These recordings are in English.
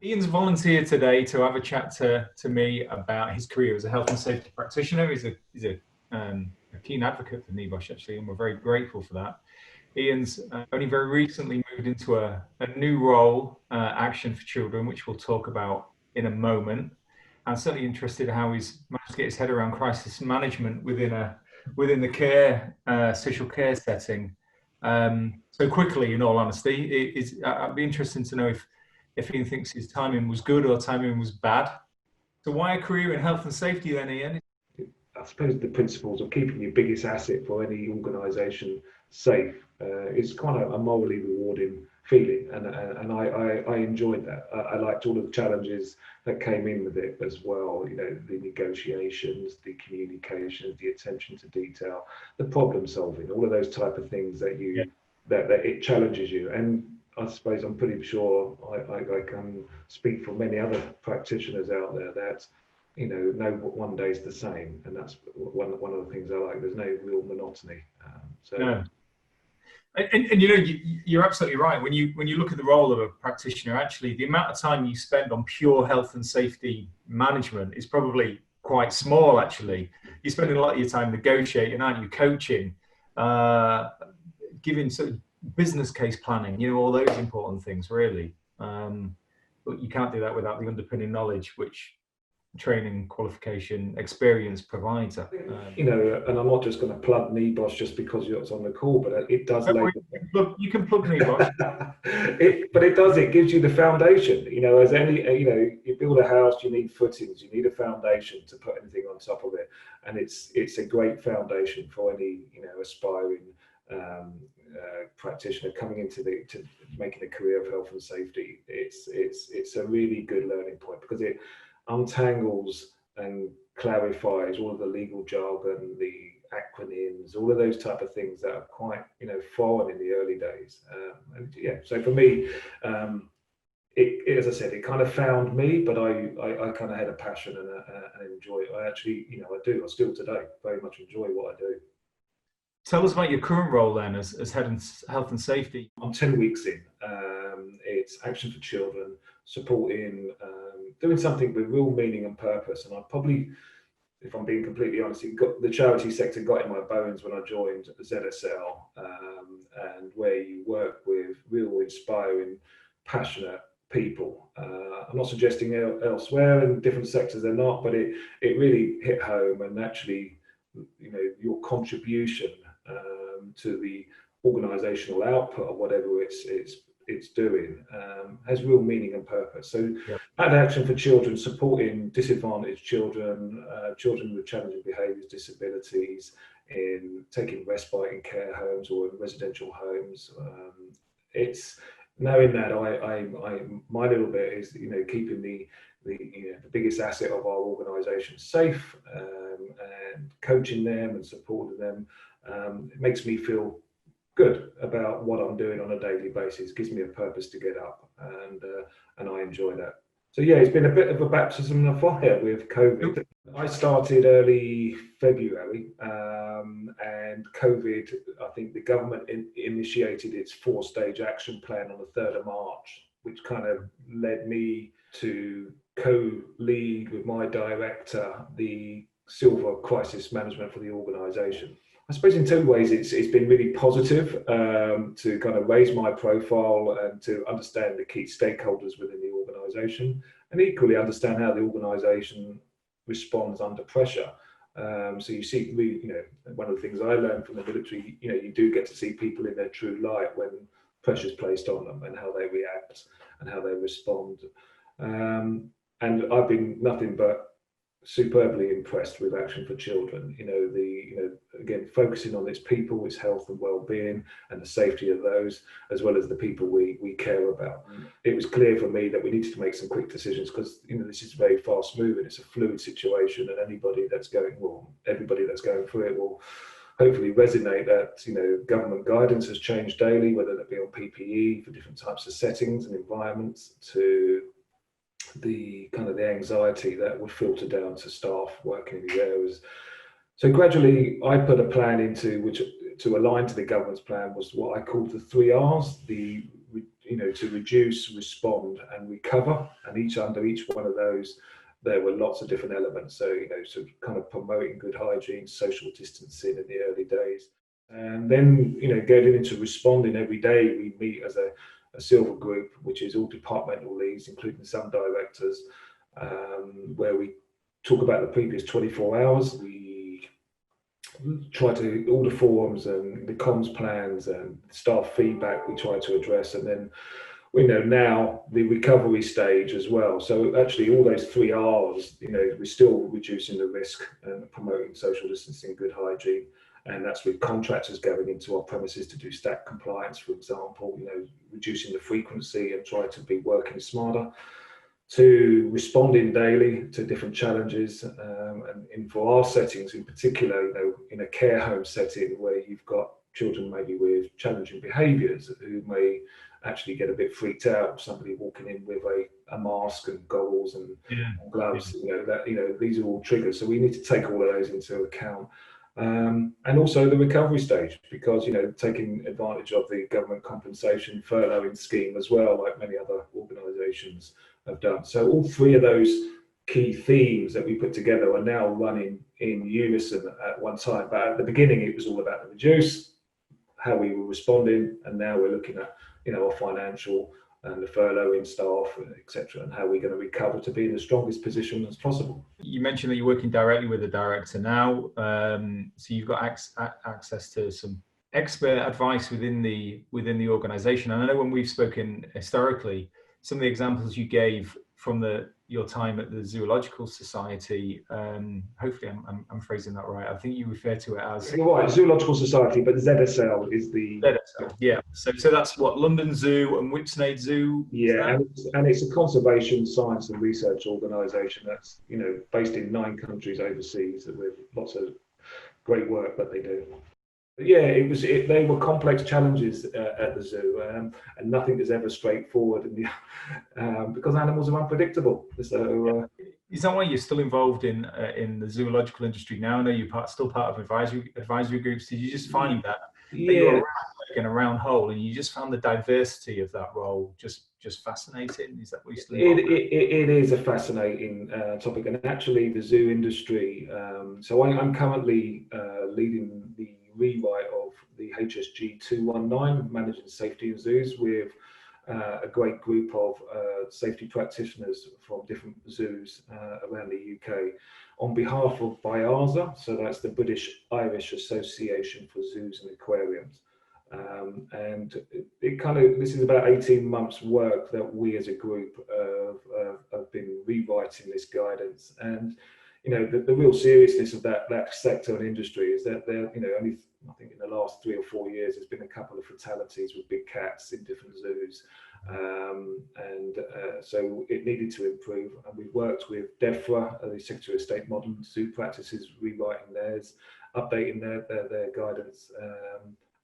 Ian's volunteered today to have a chat to me about his career as a health and safety practitioner. He's a keen advocate for NEBOSH, actually, and we're very grateful for that. Ian's only very recently moved into a new role, Action for Children, which we'll talk about in a moment. I'm certainly interested in how he's managed to get his head around crisis management within the care, social care setting. So quickly, in all honesty, I'd be interested to know if Ian thinks his timing was good or timing was bad. So why a career in health and safety then, Ian? I suppose the principles of keeping your biggest asset for any organisation safe is kind of a morally rewarding feeling, and I enjoyed that. I liked all of the challenges that came in with it as well. You know, the negotiations, the communications, the attention to detail, the problem solving, all of those type of things that that it challenges you. And I suppose I'm pretty sure I can speak for many other practitioners out there that, you know, no one day's the same, and that's one of the things I like. There's no real monotony. No. And you know, you're absolutely right. When you look at the role of a practitioner, actually, the amount of time you spend on pure health and safety management is probably quite small. Actually, you're spending a lot of your time negotiating, aren't you? Coaching, giving sort of business case planning. You know, all those important things, really. But you can't do that without the underpinning knowledge, which training, qualification, experience provides. You know, and I'm not just going to plug NEBOSH just because it's on the call, but it does. You can plug NEBOSH. It gives you the foundation. You know, as any, you know, you build a house, you need footings, you need a foundation to put anything on top of it, and it's a great foundation for any, you know, aspiring practitioner coming into to making a career of health and safety. It's a really good learning point because it untangles and clarifies all of the legal jargon, the acronyms, all of those type of things that are quite, you know, foreign in the early days. And yeah, so for me, as I said, it kind of found me, but I kind of had a passion and enjoy it. I actually, you know, I still today very much enjoy what I do. Tell us about your current role then as head of health and safety. I'm 10 weeks in. It's Action for Children, supporting, doing something with real meaning and purpose. And I probably, if I'm being completely honest, the charity sector got in my bones when I joined ZSL, and where you work with real inspiring, passionate people. I'm not suggesting elsewhere in different sectors they're not, but it really hit home, and actually, you know, your contribution to the organisational output of whatever it's doing has real meaning and purpose. So at Action for Children, supporting disadvantaged children, children with challenging behaviours, disabilities, in taking respite in care homes or in residential homes. It's knowing that my little bit is, you know, keeping the biggest asset of our organisation safe, and coaching them and supporting them. It makes me feel good about what I'm doing on a daily basis. It gives me a purpose to get up, and I enjoy that. So yeah, it's been a bit of a baptism of fire with COVID. I started early February, and COVID, I think the government initiated its 4-stage action plan on the 3rd of March, which kind of led me to co-lead with my director the silver crisis management for the organisation. I suppose in 2 ways it's been really positive to kind of raise my profile and to understand the key stakeholders within the organisation, and equally understand how the organisation responds under pressure. So you see, you know, one of the things I learned from the military, you know, you do get to see people in their true light when pressure is placed on them, and how they react and how they respond. And I've been nothing but superbly impressed with Action for Children. You know, again, focusing on its people, its health and well-being, and the safety of those, as well as the people we care about. It was clear for me that we needed to make some quick decisions, because, you know, this is very fast moving. It's a fluid situation, and everybody that's going through it will hopefully resonate that, you know, government guidance has changed daily, whether that be on PPE for different types of settings and environments, to the kind of the anxiety that would filter down to staff working in these areas. So gradually I put a plan into which, to align to the government's plan, was what I called the 3 R's: the to reduce, respond, and recover. And under each one of those, there were lots of different elements. So, so kind of promoting good hygiene, social distancing in the early days. And then, getting into responding every day, we meet as a silver group, which is all departmental leads, including some directors, where we talk about the previous 24 hours. We try to, all the forums and the comms plans and staff feedback we try to address. And then we know now the recovery stage as well. So actually all those 3 R's, we're still reducing the risk and promoting social distancing, good hygiene. And that's with contractors going into our premises to do stack compliance, for example, reducing the frequency and trying to be working smarter, to responding daily to different challenges. And for our settings in particular, in a care home setting where you've got children maybe with challenging behaviours who may actually get a bit freaked out, somebody walking in with a mask and goggles and gloves, these are all triggers. So we need to take all of those into account. And also the recovery stage, because taking advantage of the government compensation furloughing scheme as well, like many other organisations have done. So all 3 of those key themes that we put together are now running in unison at one time. But at the beginning, it was all about the reduce, how we were responding, and now we're looking at our financial and the furloughing staff, etc., and how we're going to recover to be in the strongest position as possible. You mentioned that you're working directly with the director now, so you've got access to some expert advice within the organisation. And I know when we've spoken historically, some of the examples you gave from your time at the Zoological Society, hopefully I'm phrasing that right. I think you refer to it as... You're right, Zoological Society, but ZSL is the... ZSL, yeah. So that's what, London Zoo and Whipsnade Zoo? Yeah, and it's a conservation, science and research organisation that's, based in 9 countries overseas with lots of great work that they do. Yeah, they were complex challenges at the zoo, and nothing is ever straightforward, because animals are unpredictable. So, is that why you're still involved in the zoological industry now? I know you're still part of advisory groups. Did you just find that you were in a round hole, and you just found the diversity of that role just fascinating? Is that what you're still involved in? It is a fascinating topic, and actually the zoo industry. So I'm currently leading the rewrite of the HSG 219, Managing Safety in Zoos, with a great group of safety practitioners from different zoos around the UK on behalf of BIARZA, so that's the British Irish Association for Zoos and Aquariums. And this is about 18 months work that we as a group have been rewriting this guidance. And the real seriousness of that sector and industry is that there, only I think in the last 3 or 4 years, there's been a couple of fatalities with big cats in different zoos, so it needed to improve. And we've worked with DEFRA, the Secretary of State Modern Zoo Practices, rewriting theirs, updating their guidance,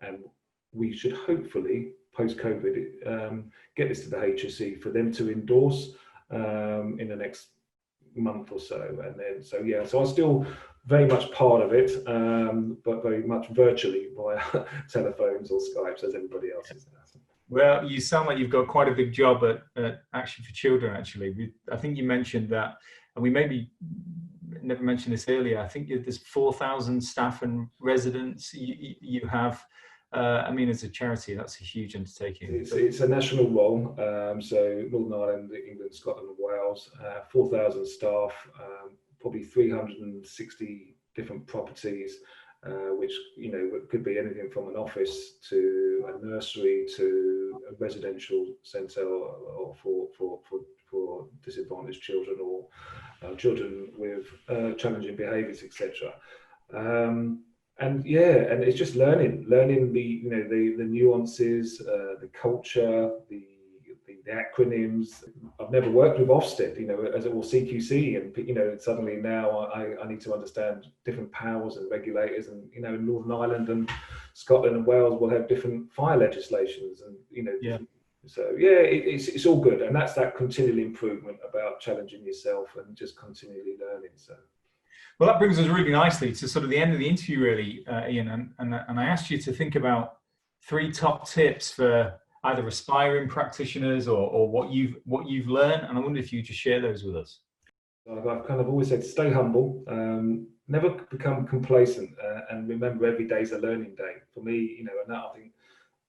and we should hopefully post-COVID get this to the HSE for them to endorse in the next month or so. And then so I'm still very much part of it, but very much virtually via telephones or Skypes as everybody else is now. Well, you sound like you've got quite a big job at Action for Children, actually. I think you mentioned that, and we maybe never mentioned this earlier, I think there's 4,000 staff and residents you have. As a charity, that's a huge undertaking. It's a national role, so Northern Ireland, England, Scotland and Wales, 4,000 staff, probably 360 different properties, which could be anything from an office to a nursery to a residential centre, or for disadvantaged children or children with challenging behaviours, etc. And it's just learning the nuances, the culture, the acronyms. I've never worked with Ofsted, as it will CQC, and suddenly now I need to understand different powers and regulators, and Northern Ireland and Scotland and Wales will have different fire legislations, and so it's all good, and that's that continual improvement about challenging yourself and just continually learning. So. Well, that brings us really nicely to sort of the end of the interview, really, Ian. And I asked you to think about 3 top tips for either aspiring practitioners or what you've learned? And I wonder if you just share those with us. I've kind of always said, stay humble, never become complacent, and remember every day's a learning day. For me, you know, and that, I think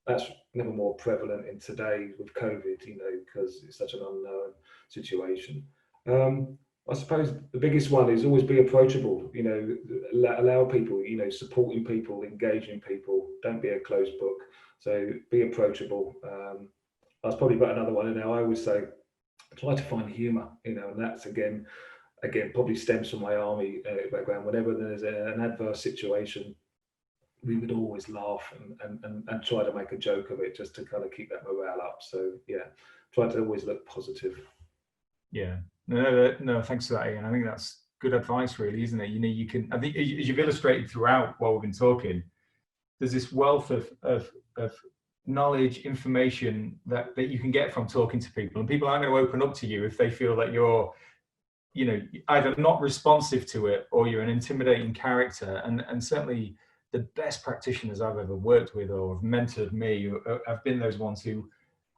that's never more prevalent in today with COVID, you know, because it's such an unknown situation. I suppose the biggest one is always be approachable, you know, allow people, you know, supporting people, engaging people, don't be a closed book. So be approachable. That's probably got another one. And now I always say, try to find humour, you know, and that's again probably stems from my army background. Whenever there's an adverse situation, we would always laugh and try to make a joke of it, just to kind of keep that morale up. So yeah, try to always look positive. Yeah, no, thanks for that, Ian. I think that's good advice, really, isn't it? You know, you can, I think, as you've illustrated throughout while we've been talking, there's this wealth of knowledge, information that you can get from talking to people, and people aren't going to open up to you if they feel that you're, you know, either not responsive to it or you're an intimidating character. And certainly the best practitioners I've ever worked with or have mentored me have been those ones who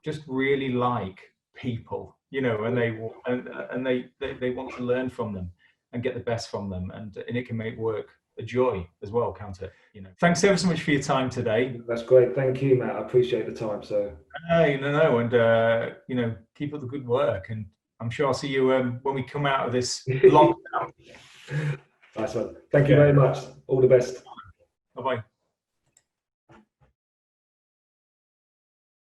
just really like people, you know, and they want to learn from them and get the best from them, and it can make work a joy as well, can't it? You know. Thanks ever so much for your time today. That's great. Thank you, Matt. I appreciate the time. So no, and you know, keep up the good work, and I'm sure I'll see you when we come out of this lockdown. Nice one. Thank you very much. All the best. Bye-bye.